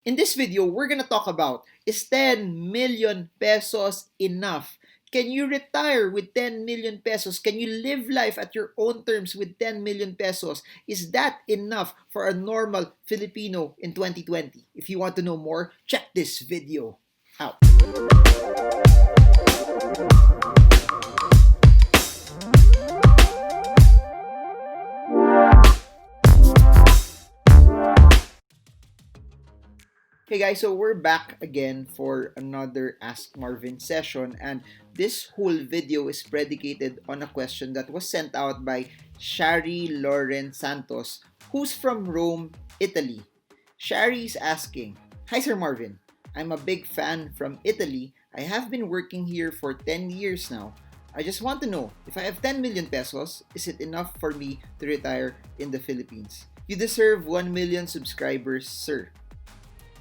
In this video, we're gonna talk about, is 10 million pesos enough? Can you retire with 10 million pesos? Can you live life at your own terms with 10 million pesos? Is that enough for a normal Filipino in 2020? If you want to know more, check this video out. Hey guys, so we're back again for another Ask Marvin session, and this whole video is predicated on a question that was sent out by Sharee Santos, who's from Rome, Italy. Sharee is asking, "Hi Sir Marvin, I'm a big fan from Italy. I have been working here for 10 years now. I just want to know, if I have 10 million pesos, is it enough for me to retire in the Philippines? You deserve 1 million subscribers, sir."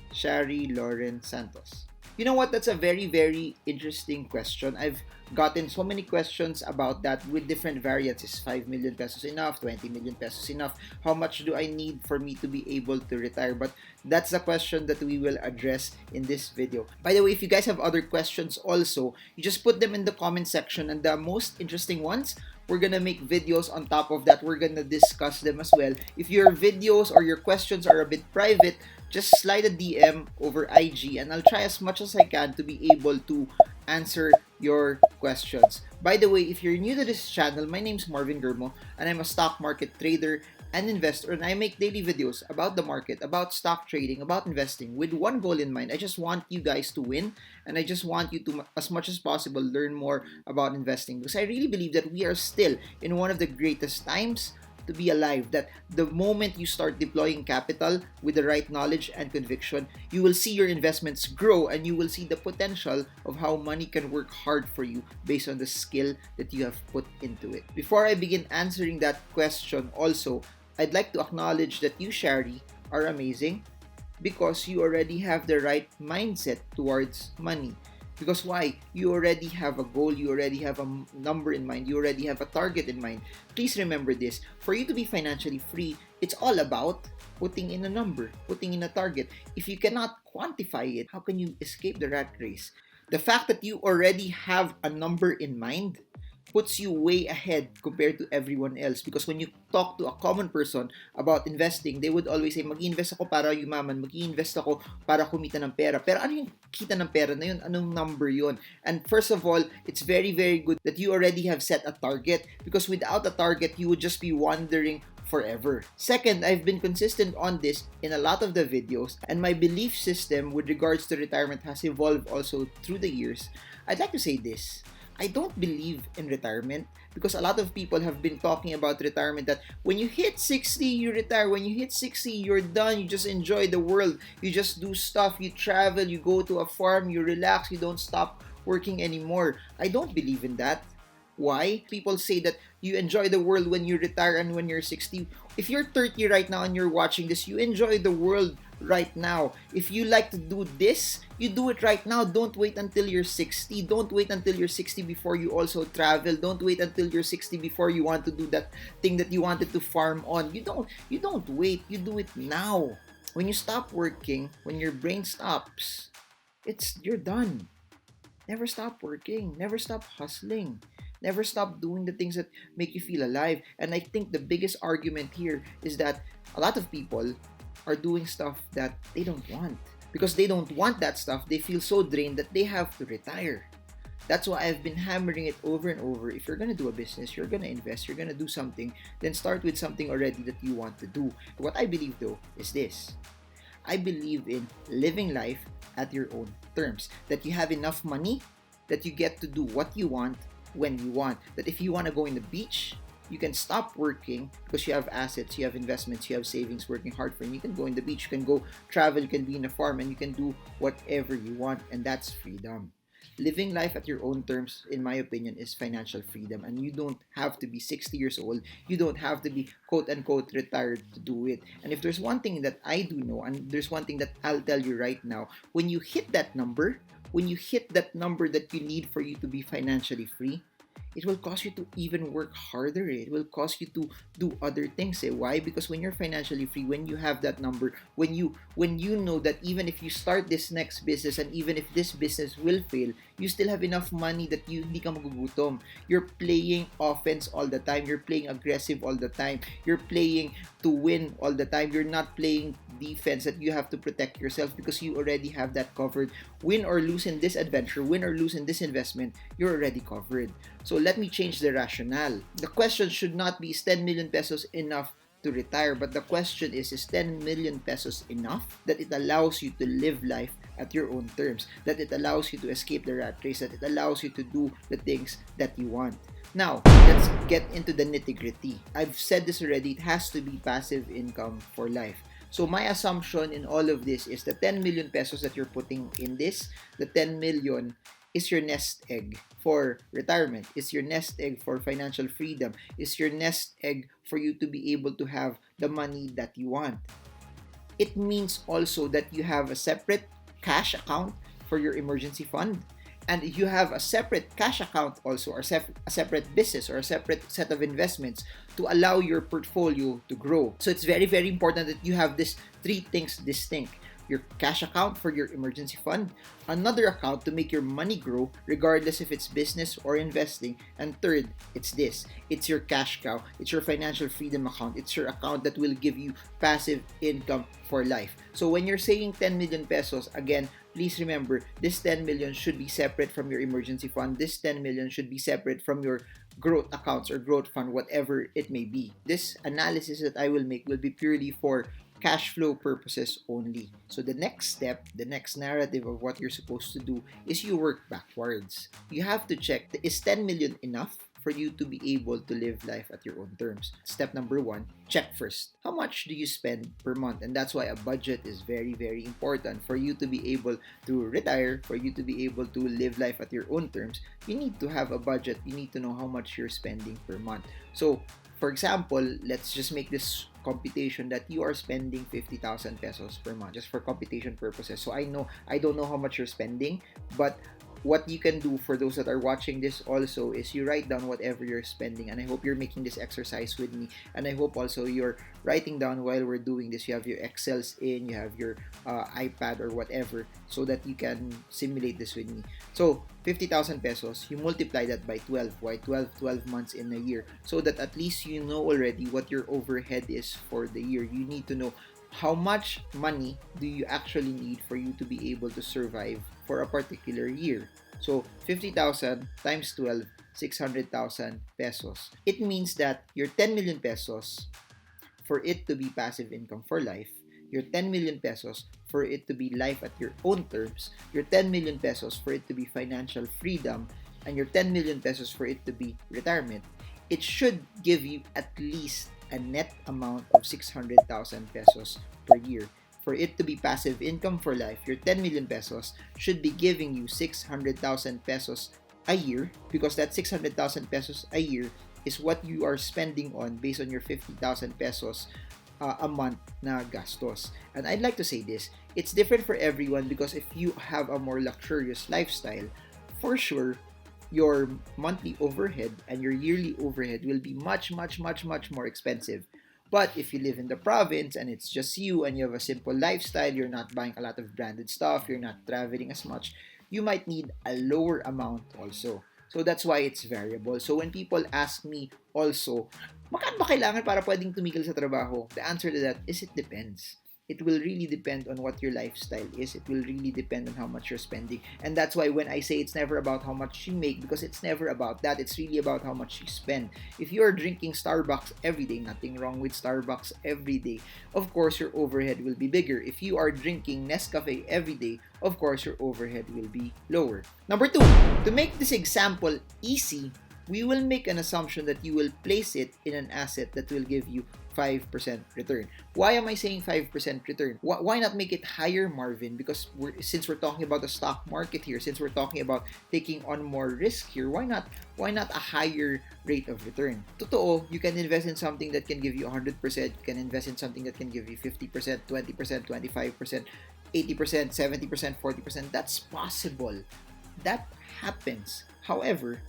Sharee Santos. You know what? That's a very, very interesting question. I've gotten so many questions about that with different variants. Is 5 million pesos enough? 20 million pesos enough? How much do I need for me to be able to retire? But that's a question that we will address in this video. By the way, if you guys have other questions also, you just put them in the comment section, and the most interesting ones, we're gonna make videos on top of that. We're gonna discuss them as well. If your videos or your questions are a bit private, just slide a DM over IG and I'll try as much as I can to be able to answer your questions. By the way, if you're new to this channel, my name's Marvin Germo and I'm a stock market trader and investor, and I make daily videos about the market, about stock trading, about investing with one goal in mind. I just want you guys to win, and I just want you to, as much as possible, learn more about investing, because I really believe that we are still in one of the greatest times to be alive. That the moment you start deploying capital with the right knowledge and conviction, you will see your investments grow and you will see the potential of how money can work hard for you based on the skill that you have put into it. Before I begin answering that question also, I'd like to acknowledge that you, Sharee, are amazing because you already have the right mindset towards money. Because why? You already have a goal, you already have a number in mind, you already have a target in mind. Please remember this: for you to be financially free, it's all about putting in a number, putting in a target. If you cannot quantify it, how can you escape the rat race? The fact that you already have a number in mind puts you way ahead compared to everyone else, because when you talk to a common person about investing, they would always say, mag-invest ako para yumaman, mag-invest ako para kumita ng pera. Pero ano yung kita ng pera na yun? Anong number yun? And first of all, it's very, very good that you already have set a target, because without a target, you would just be wandering forever. Second, I've been consistent on this in a lot of the videos, and my belief system with regards to retirement has evolved also through the years. I'd like to say this: I don't believe in retirement, because a lot of people have been talking about retirement, that when you hit 60, you retire. When you hit 60, you're done. You just enjoy the world. You just do stuff. You travel. You go to a farm. You relax. You don't stop working anymore. I don't believe in that. Why? People say that you enjoy the world when you retire and when you're 60. If you're 30 right now and you're watching this, you enjoy the world right now. If you like to do this, you do it right now. Don't wait until you're 60. Don't wait until you're 60 before you also travel. Don't wait until you're 60 before you want to do that thing that you wanted to farm on. You don't wait. You do it now. When you stop working, when your brain stops, you're done. Never stop working. Never stop hustling. Never stop doing the things that make you feel alive. And I think the biggest argument here is that a lot of people are doing stuff that they don't want. Because they don't want that stuff, they feel so drained that they have to retire. That's why I've been hammering it over and over. If you're gonna do a business, you're gonna invest, you're gonna do something, then start with something already that you want to do. What I believe though is this: I believe in living life at your own terms. That you have enough money, that you get to do what you want when you want. That if you want to go in the beach, you can stop working because you have assets, you have investments, you have savings working hard for you. You can go in the beach, you can go travel, you can be in a farm, and you can do whatever you want, and that's freedom. Living life at your own terms, in my opinion, is financial freedom, and you don't have to be 60 years old. You don't have to be quote-unquote retired to do it. And if there's one thing that I do know, and there's one thing that I'll tell you right now: when you hit that number, when you hit that number that you need for you to be financially free, it will cause you to even work harder. It will cause you to do other things. Why? Because when you're financially free, when you have that number, when you know that even if you start this next business and even if this business will fail, you still have enough money that you hindi ka magugutom. You're playing offense all the time. You're playing aggressive all the time. You're playing to win all the time. You're not playing defense that you have to protect yourself because you already have that covered. Win or lose in this adventure, win or lose in this investment, you're already covered. So let me change the rationale. The question should not be, is 10 million pesos enough to retire? But the question is 10 million pesos enough that it allows you to live life at your own terms, that it allows you to escape the rat race, that it allows you to do the things that you want? Now, let's get into the nitty-gritty. I've said this already, it has to be passive income for life. So my assumption in all of this is the 10 million pesos that you're putting in this, the 10 million is your nest egg for retirement, is your nest egg for financial freedom, is your nest egg for you to be able to have the money that you want. It means also that you have a separate cash account for your emergency fund, and you have a separate cash account also, or a separate business or a separate set of investments to allow your portfolio to grow. So it's very, very important that you have these three things distinct. Your cash account for your emergency fund, another account to make your money grow regardless if it's business or investing, and third, it's your cash cow, it's your financial freedom account, it's your account that will give you passive income for life. So when you're saying 10 million pesos, again, please remember, this 10 million should be separate from your emergency fund. This 10 million should be separate from your growth accounts or growth fund, whatever it may be. This analysis that I will make will be purely for cash flow purposes only. So the next step, the next narrative of what you're supposed to do is you work backwards. You have to check, is 10 million enough for you to be able to live life at your own terms? Step number one, check first. How much do you spend per month? And that's why a budget is very, very important for you to be able to retire, for you to be able to live life at your own terms. You need to have a budget. You need to know how much you're spending per month. So, for example, let's just make this computation that you are spending 50,000 pesos per month, just for computation purposes. So I don't know how much you're spending, but what you can do for those that are watching this also is you write down whatever you're spending, and I hope you're making this exercise with me, and I hope also you're writing down while we're doing this. You have your Excels in, you have your iPad or whatever, so that you can simulate this with me. So 50,000 pesos, you multiply that by 12. Why 12 months in a year? So that at least you know already what your overhead is for the year. You need to know how much money do you actually need for you to be able to survive for a particular year. So 50,000 times 12, 600,000 pesos. It means that your 10 million pesos, for it to be passive income for life, your 10 million pesos for it to be life at your own terms, your 10 million pesos for it to be financial freedom, and your 10 million pesos for it to be retirement, it should give you at least a net amount of 600,000 pesos per year. For it to be passive income for life, your 10 million pesos should be giving you 600,000 pesos a year, because that 600,000 pesos a year is what you are spending on based on your 50,000 pesos a month na gastos. And I'd like to say this, it's different for everyone, because if you have a more luxurious lifestyle, for sure, your monthly overhead and your yearly overhead will be much more expensive. But if you live in the province and it's just you and you have a simple lifestyle, you're not buying a lot of branded stuff, you're not traveling as much, you might need a lower amount also. So that's why it's variable. So when people ask me also, magkano ba kailangan para pwedeng tumigil sa trabaho? The answer to that is it depends. It will really depend on what your lifestyle is. It will really depend on how much you're spending. And that's why when I say it's never about how much you make, because it's never about that. It's really about how much you spend. If you're drinking Starbucks every day, nothing wrong with Starbucks every day, of course your overhead will be bigger. If you are drinking Nescafe every day, of course your overhead will be lower. Number two, to make this example easy, we will make an assumption that you will place it in an asset that will give you 5% return. Why am I saying 5% return? Why not make it higher, Marvin? Because since we're talking about the stock market here, since we're talking about taking on more risk here, why not a higher rate of return? Totoo, you can invest in something that can give you 100%, you can invest in something that can give you 50%, 20%, 25%, 80%, 70%, 40%. That's possible. That happens. However,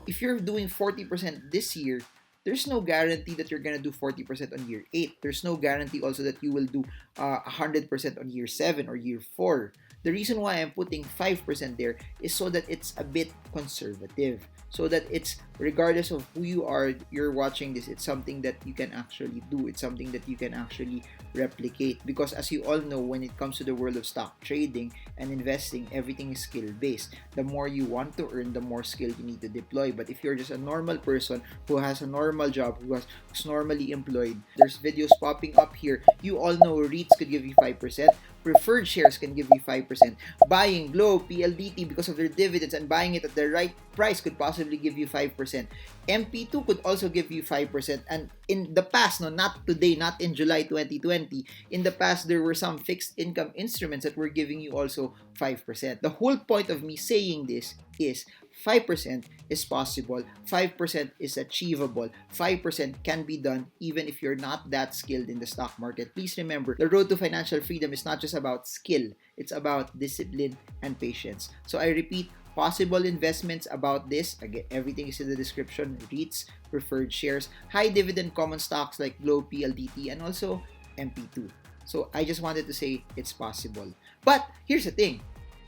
if you're doing 40% this year, there's no guarantee that you're gonna do 40% on year 8. There's no guarantee also that you will do 100% on year 7 or year 4. The reason why I'm putting 5% there is so that it's a bit conservative. So that it's, regardless of who you are, you're watching this, it's something that you can actually do. It's something that you can actually replicate. Because as you all know, when it comes to the world of stock trading and investing, everything is skill-based. The more you want to earn, the more skill you need to deploy. But if you're just a normal person who has a normal job, who's normally employed, there's videos popping up here. You all know REITs could give you 5%. Preferred shares can give you 5%. Buying Globe, PLDT, because of their dividends and buying it at the right price could possibly give you 5%. MP2 could also give you 5%. And in the past, no, not today, not in July 2020, in the past, there were some fixed income instruments that were giving you also 5%. The whole point of me saying this is 5% is possible, 5% is achievable, 5% can be done even if you're not that skilled in the stock market. Please remember, the road to financial freedom is not just about skill, it's about discipline and patience. So I repeat, possible investments about this, again, everything is in the description: REITs, preferred shares, high dividend common stocks like Globe, PLDT, and also MP2. So I just wanted to say it's possible. But here's the thing.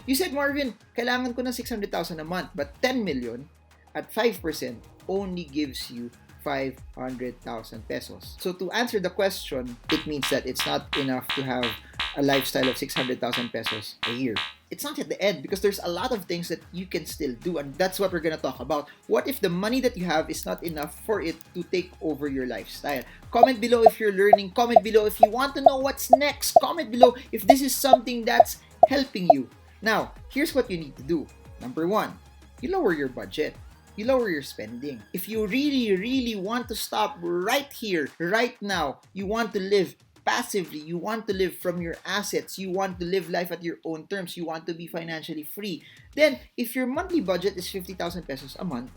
You said, Marvin, kailangan ko ng 600,000 a month, but 10 million at 5% only gives you 500,000 pesos. So to answer the question, it means that it's not enough to have a lifestyle of 600,000 pesos a year. It's not at the end, because there's a lot of things that you can still do, and that's what we're gonna talk about. What if the money that you have is not enough for it to take over your lifestyle? Comment below if you're learning. Comment below if you want to know what's next. Comment below if this is something that's helping you. Now, here's what you need to do. Number 1, you lower your budget. You lower your spending. If you really want to stop right here, right now, you want to live passively, you want to live from your assets, you want to live life at your own terms, you want to be financially free, then if your monthly budget is 50,000 pesos a month,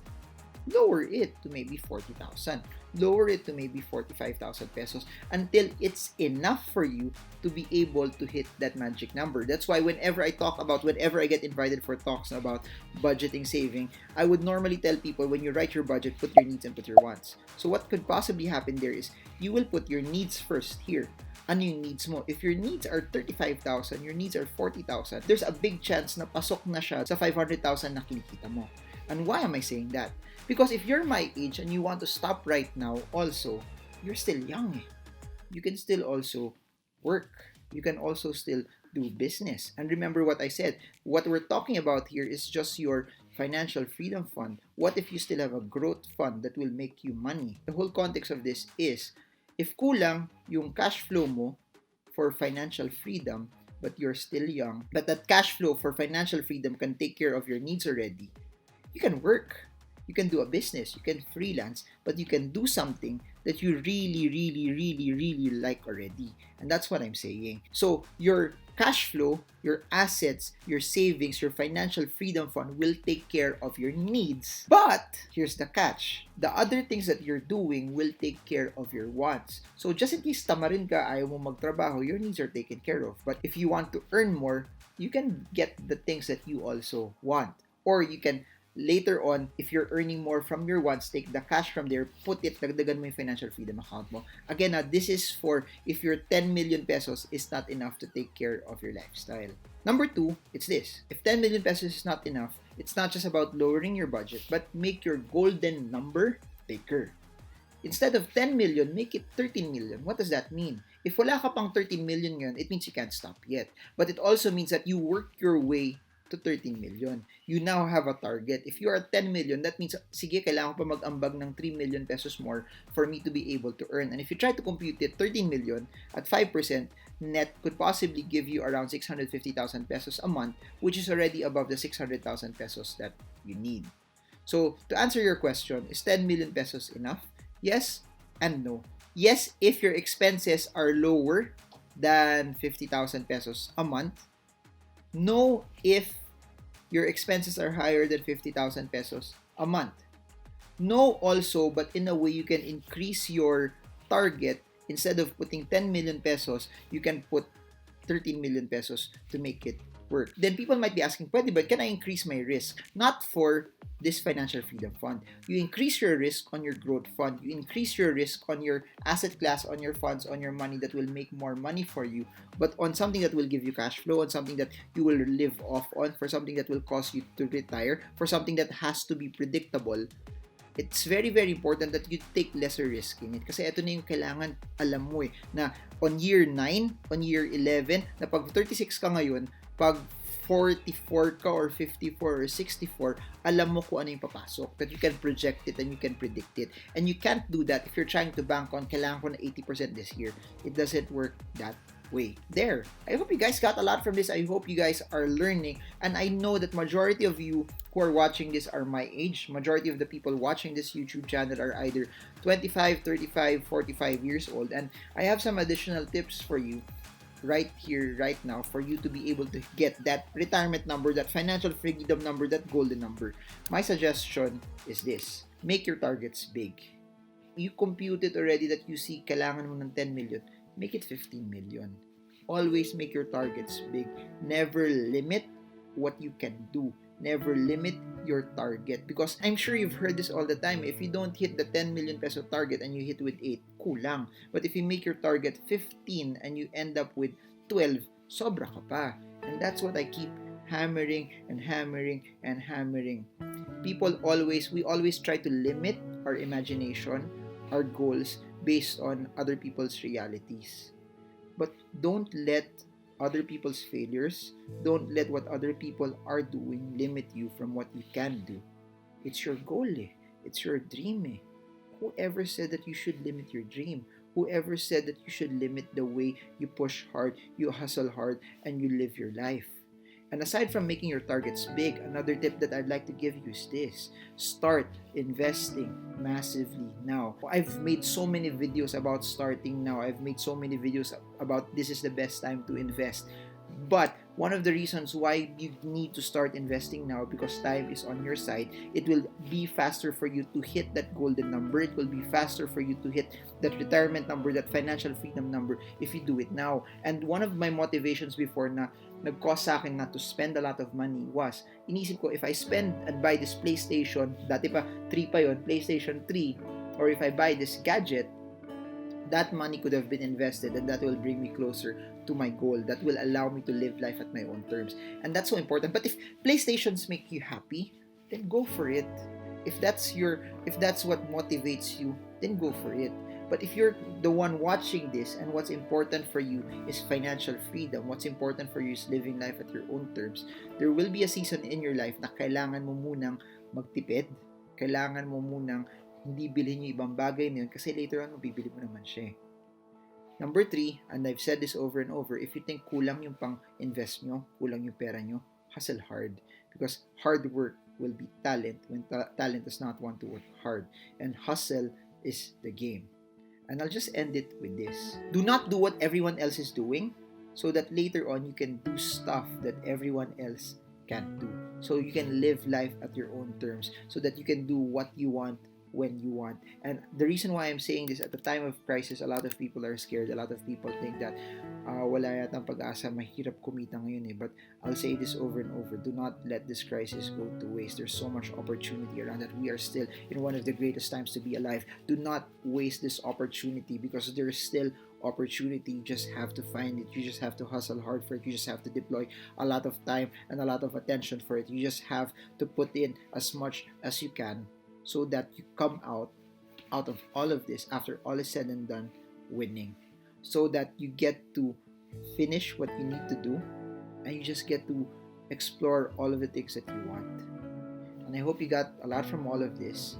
lower it to maybe 40,000. Lower it to maybe 45,000 pesos until it's enough for you to be able to hit that magic number. That's why whenever I get invited for talks about budgeting, saving, I would normally tell people, when you write your budget, put your needs and put your wants. So what could possibly happen there is you will put your needs first here. Ano yung needs mo? If your needs are 35,000, your needs are 40,000, there's a big chance na pasok na siya sa 500,000 na kinikita mo. And why am I saying that? Because if you're my age and you want to stop right now, also, you're still young. You can still also work. You can also still do business. And remember what I said. What we're talking about here is just your financial freedom fund. What if you still have a growth fund that will make you money? The whole context of this is, if kulang yung cash flow mo for financial freedom, but you're still young, but that cash flow for financial freedom can take care of your needs already, you can work. You can do a business, you can freelance, but you can do something that you really like already. And that's what I'm saying. So your cash flow, your assets, your savings, your financial freedom fund will take care of your needs. But here's the catch. The other things that you're doing will take care of your wants. So just in case tamarin ka, ayaw mo magtrabaho, your needs are taken care of. But if you want to earn more, you can get the things that you also want. Or you can later on, if you're earning more from your wants, take the cash from there, put it, dagdagan mo yung financial freedom account mo. Again, this is for if your 10 million pesos is not enough to take care of your lifestyle. Number 2, it's this. If 10 million pesos is not enough, it's not just about lowering your budget, but make your golden number bigger. Instead of 10 million, make it 13 million. What does that mean? If wala ka pang 13 million yun, it means you can't stop yet. But it also means that you work your way to 13 million. You now have a target. If you are at 10 million, that means, sige, kailangan ko pa mag-ambag ng 3 million pesos more for me to be able to earn. And if you try to compute it, 13 million at 5% net could possibly give you around 650,000 pesos a month, which is already above the 600,000 pesos that you need. So, to answer your question, is 10 million pesos enough? Yes and no. Yes, if your expenses are lower than 50,000 pesos a month. No, if your expenses are higher than 50,000 pesos a month. No, also, but in a way you can increase your target. Instead of putting 10 million pesos, you can put 13 million pesos to make it work. Then people might be asking, pwede ba, can I increase my risk? Not for this financial freedom fund. You increase your risk on your growth fund. You increase your risk on your asset class, on your funds, on your money that will make more money for you, but on something that will give you cash flow, on something that you will live off on, for something that will cause you to retire, for something that has to be predictable. It's very, very important that you take lesser risk in it. Kasi ito na yung kailangan alam mo na on year 9, on year 11, na pag 36 ka ngayon, pag 44 ka or 54 or 64, alam mo kung ano yung papasok. That you can project it and you can predict it. And you can't do that if you're trying to bank on kailangan ko na 80% this year. It doesn't work that way. There. I hope you guys got a lot from this. I hope you guys are learning. And I know that majority of you who are watching this are my age. Majority of the people watching this YouTube channel are either 25, 35, 45 years old. And I have some additional tips for you right here, right now, for you to be able to get that retirement number, that financial freedom number, that golden number. My suggestion is this. Make your targets big. You computed already that you see kailangan mo ng 10 million. Make it 15 million. Always make your targets big. Never limit what you can do. Never limit your target. Because I'm sure you've heard this all the time. If you don't hit the 10 million peso target and you hit with 8, kulang. But if you make your target 15 and you end up with 12, sobra ka pa. And that's what I keep hammering and hammering and hammering. We always try to limit our imagination, our goals, based on other people's realities. But don't let other people's failures, don't let what other people are doing limit you from what you can do. It's your goal, it's your dream. Whoever said that you should limit your dream? Whoever said that you should limit the way you push hard, you hustle hard, and you live your life? And aside from making your targets big, another tip that I'd like to give you is this. Start investing massively now. I've made so many videos about starting now. I've made so many videos about this is the best time to invest. But one of the reasons why you need to start investing now, because time is on your side, it will be faster for you to hit that golden number. It will be faster for you to hit that retirement number, that financial freedom number, if you do it now. And one of my motivations before na nag-cause sa akin not to spend a lot of money was, inisip ko, if I spend and buy this PlayStation, dati pa 3 pa yon, PlayStation 3, or if I buy this gadget, that money could have been invested and that will bring me closer to my goal. That will allow me to live life at my own terms. And that's so important. But if PlayStations make you happy, then go for it. If that's what motivates you, then go for it. But if you're the one watching this and what's important for you is financial freedom, what's important for you is living life at your own terms, there will be a season in your life na kailangan mo munang magtipid, kailangan mo munang hindi bilhin yung ibang bagay na yun kasi later on, mabibili mo naman siya. Number 3, and I've said this over and over, if you think kulang yung pang-invest nyo, kulang yung pera nyo, hustle hard. Because hard work will be talent when talent does not want to work hard. And hustle is the game. And I'll just end it with this. Do not do what everyone else is doing so that later on you can do stuff that everyone else can't do. So you can live life at your own terms so that you can do what you want when you want. And the reason why I'm saying this, at the time of crisis, a lot of people are scared. A lot of people think that wala yatang pag-asa, mahirap kumita ngayon eh. But I'll say this over and over, do not let this crisis go to waste. There's so much opportunity around that. We are still in one of the greatest times to be alive. Do not waste this opportunity because there is still opportunity. You just have to find it. You just have to hustle hard for it. You just have to deploy a lot of time and a lot of attention for it. You just have to put in as much as you can so that you come out of all of this, after all is said and done, winning. So that you get to finish what you need to do and you just get to explore all of the things that you want. And I hope you got a lot from all of this.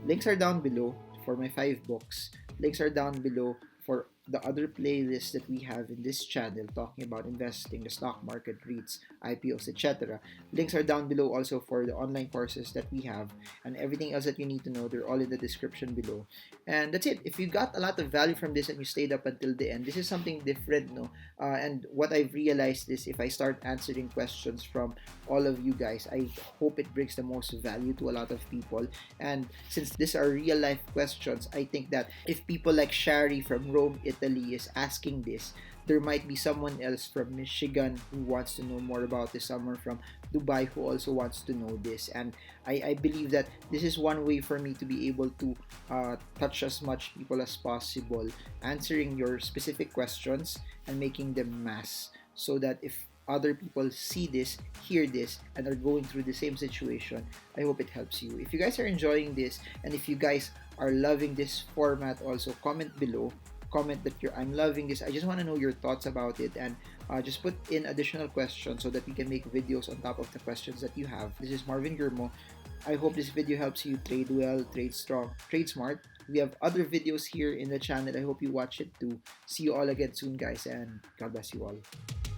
Links are down below for my 5 books. Links are down below for the other playlists that we have in this channel talking about investing, the stock market, REITs, IPOs, etc. Links are down below also for the online courses that we have and everything else that you need to know. They're all in the description below. And that's it. If you got a lot of value from this and you stayed up until the end, this is something different, no? And what I've realized is if I start answering questions from all of you guys, I hope it brings the most value to a lot of people. And since these are real life questions, I think that if people like Sharee from Rome, Italy is asking this, there might be someone else from Michigan who wants to know more about this, someone from Dubai who also wants to know this. And I believe that this is one way for me to be able to touch as much people as possible, answering your specific questions and making them mass, so that if other people see this, hear this, and are going through the same situation, I hope it helps you. If you guys are enjoying this, and if you guys are loving this format, also comment below. Comment that I'm loving this. I just want to know your thoughts about it, and just put in additional questions so that we can make videos on top of the questions that you have. This is Marvin Gurmo. I hope this video helps you trade well, trade strong, trade smart. We have other videos here in the channel. I hope you watch it too. See you all again soon, guys, and God bless you all.